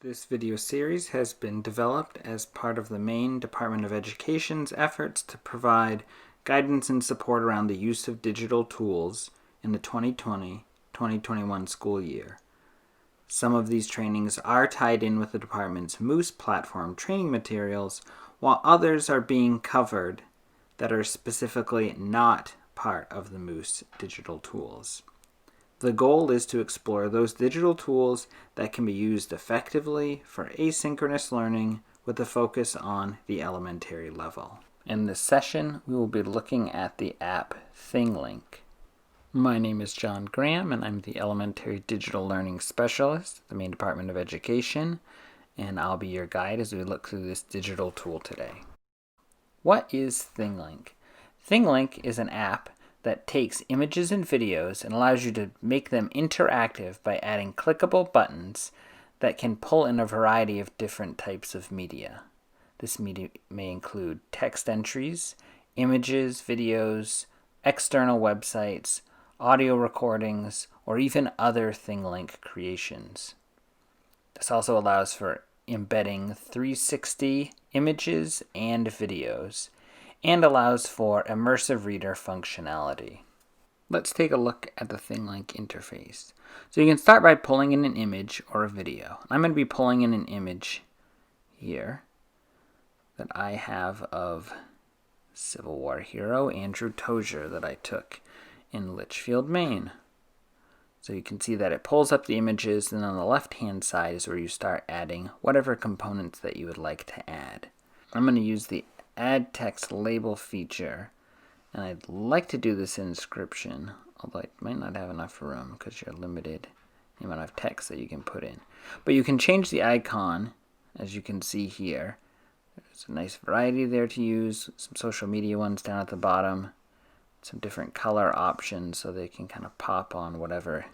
This video series has been developed as part of the Maine Department of Education's efforts to provide guidance and support around the use of digital tools in the 2020-2021 school year. Some of these trainings are tied in with the department's Moose platform training materials, while others are being covered that are specifically not part of the Moose digital tools. The goal is to explore those digital tools that can be used effectively for asynchronous learning with a focus on the elementary level. In this session, we will be looking at the app ThingLink. My name is John Graham, and I'm the Elementary Digital Learning Specialist at the Maine Department of Education, and I'll be your guide as we look through this digital tool today. What is ThingLink? ThingLink is an app that takes images and videos and allows you to make them interactive by adding clickable buttons that can pull in a variety of different types of media. This media may include text entries, images, videos, external websites, audio recordings, or even other ThingLink creations. This also allows for embedding 360 images and videos, and allows for immersive reader functionality. Let's take a look at the ThingLink interface. So you can start by pulling in an image or a video. I'm going to be pulling in an image here that I have of Civil War hero Andrew Tozier that I took in Litchfield, Maine. So you can see that it pulls up the images, and on the left-hand side is where you start adding whatever components that you would like to add. I'm going to use the Add Text Label feature, and I'd like to do this inscription, although I might not have enough room because you're limited the amount of text that you can put in. But you can change the icon, as you can see here. There's a nice variety there to use, some social media ones down at the bottom, some different color options so they can kind of pop on whatever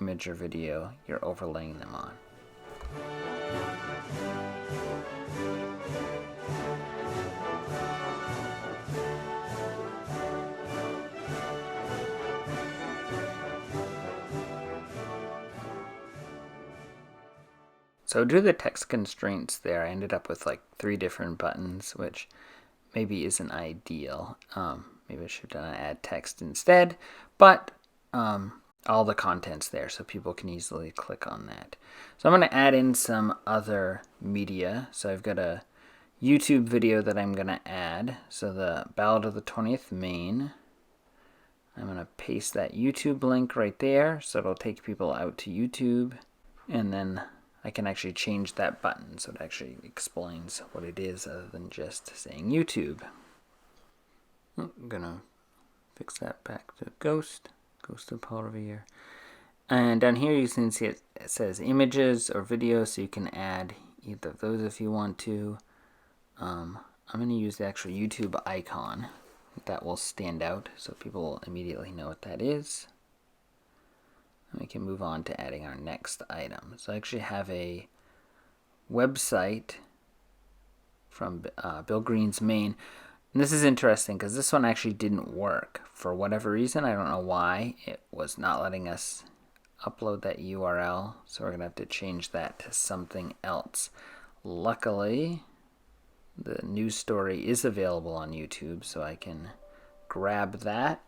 image or video you're overlaying them on. So due to the text constraints there, I ended up with like 3 different buttons, which maybe isn't ideal. Maybe I should have done add text instead, but all the content's there so people can easily click on that. So I'm going to add in some other media. So I've got a YouTube video that I'm going to add. So the Ballad of the 20th Maine. I'm going to paste that YouTube link right there so it'll take people out to YouTube, and then I can actually change that button so it actually explains what it is other than just saying YouTube. I'm going to fix that back to Ghost of Paul Revere. And down here you can see it says images or videos, so you can add either of those if you want to. I'm going to use the actual YouTube icon. That will stand out so people will immediately know what that is. And we can move on to adding our next item. So I actually have a website from Bill Green's Maine. And this is interesting because this one actually didn't work. For whatever reason, I don't know why, it was not letting us upload that URL. So we're going to have to change that to something else. Luckily, the news story is available on YouTube, so I can grab that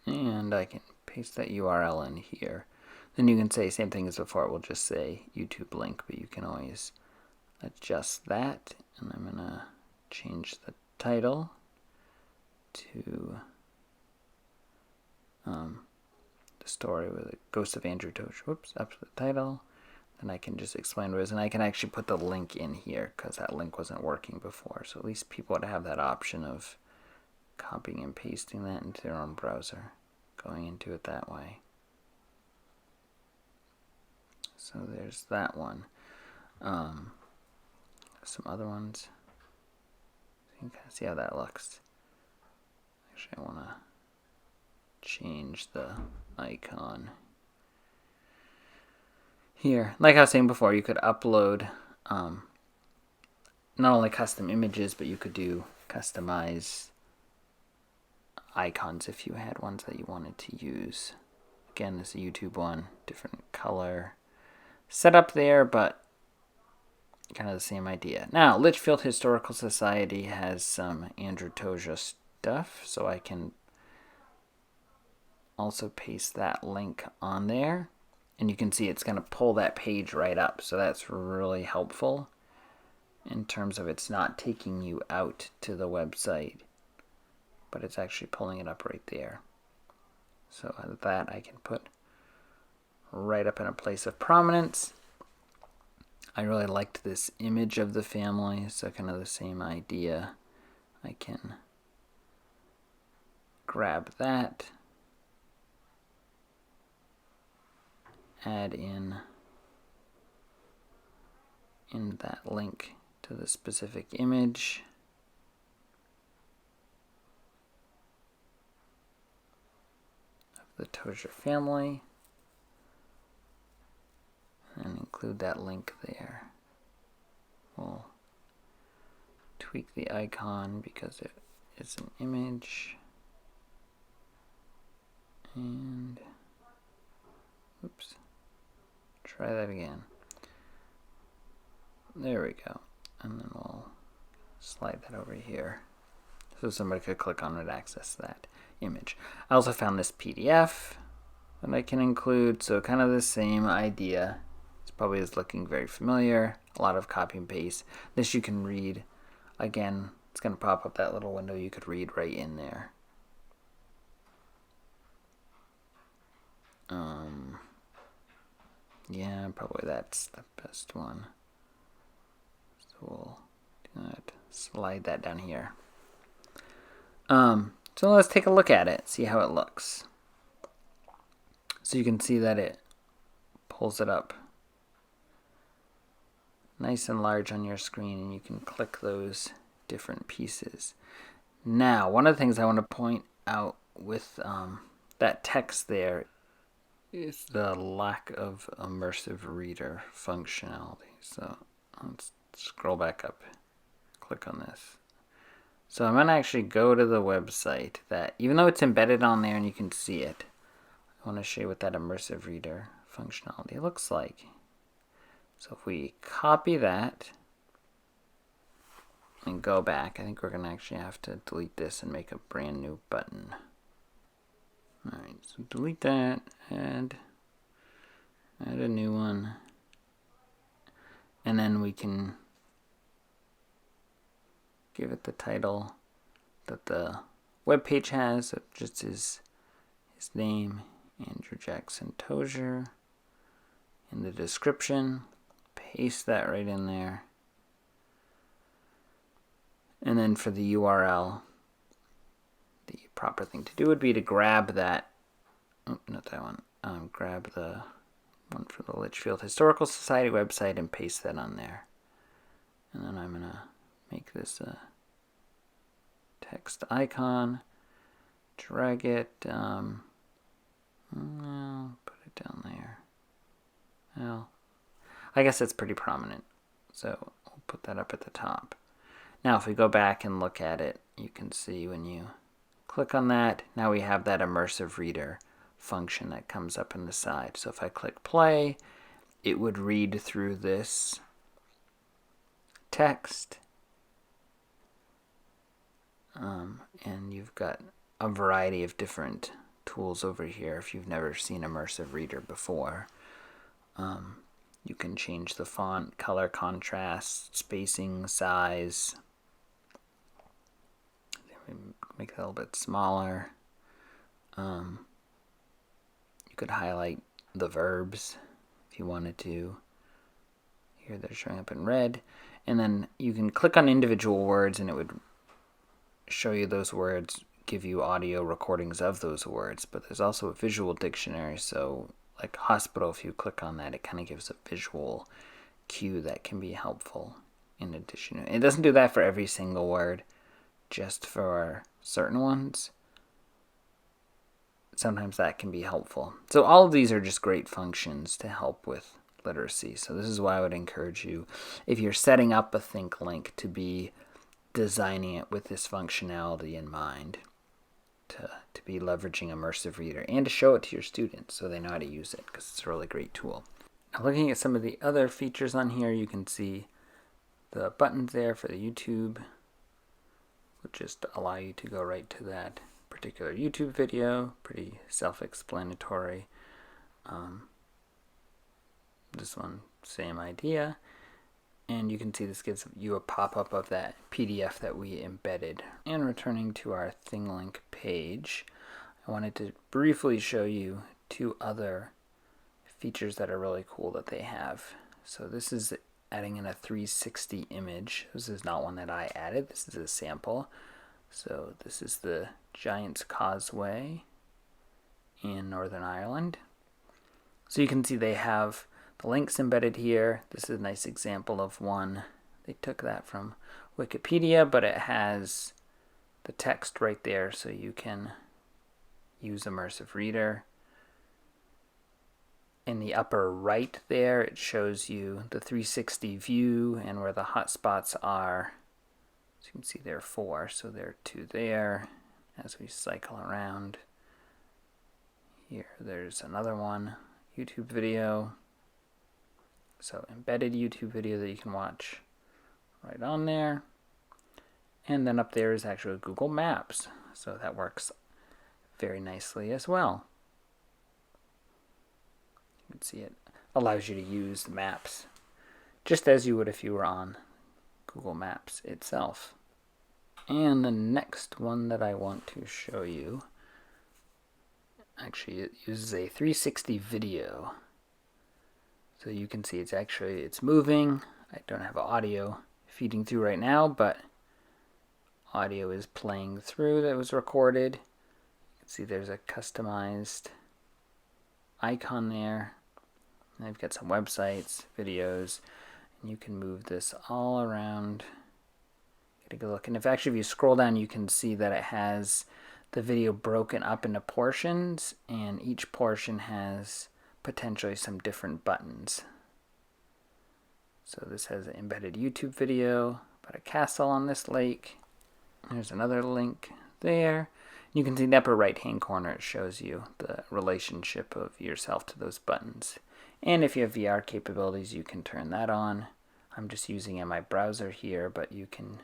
and I can paste that URL in here. Then you can say same thing as before. It will just say YouTube link, but you can always adjust that. And I'm going to change the title to the story with the Ghost of Andrew Tozier. Whoops, up to the title. Then I can just explain what it is, and I can actually put the link in here because that link wasn't working before. So at least people would have that option of copying and pasting that into their own browser, going into it that way. So there's that one. Some other ones. You can kind of see how that looks. Actually, I want to change the icon here. Like I was saying before, you could upload not only custom images, but you could do customize icons if you had ones that you wanted to use. Again, this is a YouTube one, different color setup there, but kind of the same idea. Now, Litchfield Historical Society has some Andrew Toja stuff, so I can also paste that link on there. And you can see it's going to pull that page right up, so that's really helpful in terms of it's not taking you out to the website, but it's actually pulling it up right there. So that I can put right up in a place of prominence. I really liked this image of the family, so kind of the same idea. I can grab that, add in that link to the specific image. Of the Toja family. And include that link there. We'll tweak the icon because it is an image. And, oops, try that again. There we go. And then we'll slide that over here so somebody could click on it and access that image. I also found this PDF that I can include, so kind of the same idea. This probably is looking very familiar. A lot of copy and paste. This you can read. Again, it's going to pop up that little window you could read right in there. Yeah, probably that's the best one. So we'll do that. Slide that down here. So let's take a look at it, see how it looks. So you can see that it pulls it up nice and large on your screen, and you can click those different pieces. Now, one of the things I want to point out with that text there is the lack of immersive reader functionality. So let's scroll back up, click on this. So I'm going to actually go to the website that, even though it's embedded on there and you can see it, I want to show you what that immersive reader functionality looks like. So if we copy that and go back, I think we're going to actually have to delete this and make a brand new button. Alright, so delete that, add a new one, and then we can give it the title that the web page has, so just his name, Andrew Jackson Tozier, in the description. Paste that right in there. And then for the URL, the proper thing to do would be to grab that, not that one, grab the one for the Litchfield Historical Society website and paste that on there. And then I'm going to make this a text icon, drag it, I'll put it down there. Well, I guess it's pretty prominent, so we'll put that up at the top. Now if we go back and look at it, you can see when you click on that, now we have that immersive reader function that comes up in the side. So if I click play, it would read through this text, and you've got a variety of different tools over here. If you've never seen immersive reader before, you can change the font, color, contrast, spacing, size. Make it a little bit smaller. You could highlight the verbs if you wanted to. Here they're showing up in red. And then you can click on individual words and it would show you those words, give you audio recordings of those words. But there's also a visual dictionary, so like hospital, if you click on that, it kind of gives a visual cue that can be helpful in addition. It doesn't do that for every single word, just for certain ones. Sometimes that can be helpful. So all of these are just great functions to help with literacy. So this is why I would encourage you, if you're setting up a ThingLink, to be designing it with this functionality in mind, to be leveraging immersive reader and to show it to your students so they know how to use it, because it's a really great tool. Now looking at some of the other features on here, you can see The buttons there for the YouTube will just allow you to go right to that particular YouTube video. Pretty self-explanatory. This one, same idea. And you can see this gives you a pop-up of that PDF that we embedded. And returning to our ThingLink page, I wanted to briefly show you two other features that are really cool that they have. So this is adding in a 360 image. This is not one that I added. This is a sample. So this is the Giant's Causeway in Northern Ireland. So you can see they have the links embedded here. This is a nice example of one. They took that from Wikipedia, but it has the text right there, so you can use Immersive Reader. In the upper right there, it shows you the 360 view and where the hotspots are. So you can see there are 4, so there are 2 there. As we cycle around, here there's another one, YouTube video. So embedded YouTube video that you can watch right on there. And then up there is actually Google Maps. So that works very nicely as well. You can see it allows you to use maps just as you would if you were on Google Maps itself. And the next one that I want to show you, actually it uses a 360 video. So you can see it's moving. I don't have audio feeding through right now, but audio is playing through that was recorded. You can see there's a customized icon there. And I've got some websites, videos, and you can move this all around. Get a good look. And if you scroll down, you can see that it has the video broken up into portions, and each portion has potentially some different buttons. So this has an embedded YouTube video about a castle on this lake. There's another link there. You can see in the upper right hand corner it shows you the relationship of yourself to those buttons. And if you have VR capabilities, you can turn that on. I'm just using in my browser here, but you can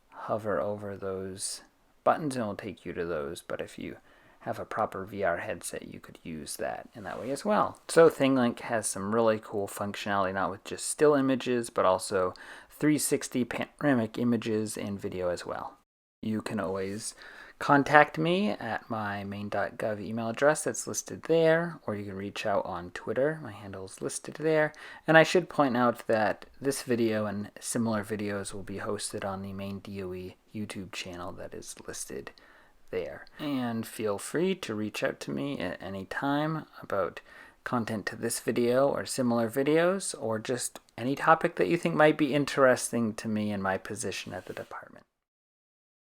hover over those buttons and it will take you to those. But if you have a proper VR headset, you could use that in that way as well. So ThingLink has some really cool functionality, not with just still images, but also 360 panoramic images and video as well. You can always contact me at my maine.gov email address that's listed there, or you can reach out on Twitter. My handle is listed there. And I should point out that this video and similar videos will be hosted on the Maine DOE YouTube channel that is listed there. And feel free to reach out to me at any time about content to this video or similar videos, or just any topic that you think might be interesting to me in my position at the department.